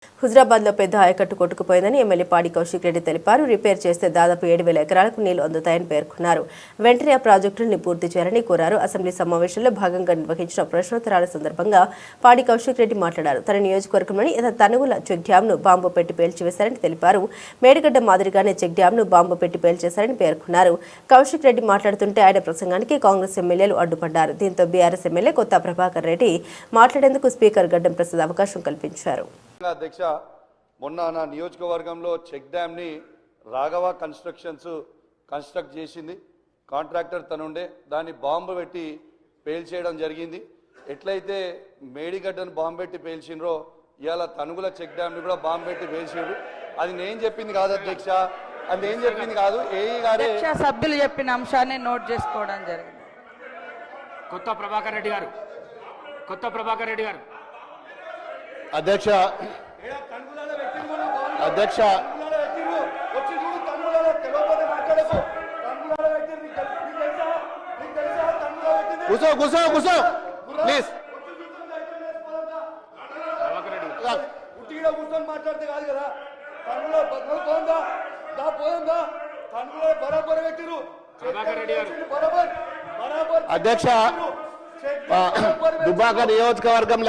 హుజరాబాద్ లో పెద్ద ఆయకట్టు కొట్టుకుపోయిందని ఎమ్మెల్యే పాడి కౌశిక్ రెడ్డి తెలిపారు. రిపేర్ చేస్తే దాదాపు 7,000 ఎకరాలకు నీళ్లు అందుతాయని పేర్కొన్నారు. వెంటనే ఆ ప్రాజెక్టులను పూర్తి చేయాలని కోరారు. అసెంబ్లీ సమావేశంలో భాగంగా నిర్వహించిన ప్రశ్నోత్తరాల సందర్భంగా పాడి కౌశిక్ రెడ్డి మాట్లాడారు. తన నియోజకవర్గంలోని తనుగుల చెక్ డ్యాం ను బాంబు పెట్టి పేల్చివేశారని తెలిపారు. మేడిగడ్డ మాదిరిగానే చెక్ డ్యాం ను బాంబు పెట్టి పేల్చేశారని పేర్కొన్నారు. కౌశిక్ రెడ్డి మాట్లాడుతుంటే ఆయన ప్రసంగానికి కాంగ్రెస్ ఎమ్మెల్యేలు అడ్డుపడ్డారు. దీంతో బీఆర్ఎస్ ఎమ్మెల్యే కొత్త ప్రభాకర్ రెడ్డి మాట్లాడేందుకు స్పీకర్ గడ్డం ప్రసాద్ అవకాశం కల్పించారు. అధ్యక్ష, మొన్న నా నియోజకవర్గంలో చెక్ డ్యామ్ ని రాఘవ కన్స్ట్రక్ట్ చేసింది. కాంట్రాక్టర్ తనుండే దాన్ని బాంబు పెట్టి పేల్చేయడం జరిగింది. ఎట్లయితే మేడిగడ్డను బాంబు పెట్టి పేల్చిండ్రో ఇవాళ తనుగుల చెక్ డ్యామ్ ని కూడా బాంబు పెట్టి పేల్చిండ్రు. అది నేను చెప్పింది కాదు అధ్యక్ష, అది నేను చెప్పింది కాదు, ఏఈ గారే సభ్యులు చెప్పిన అంశాన్ని నోట్ చేసుకోవడం జరిగింది. కొత్త ప్రభాకర్ రెడ్డి గారు అధ్యక్ష కూసో ప్లీజ్. కూర్చొని మాట్లాడితే కాదు కదా. అధ్యక్ష, దుబ్బాక నియోజకవర్గంలో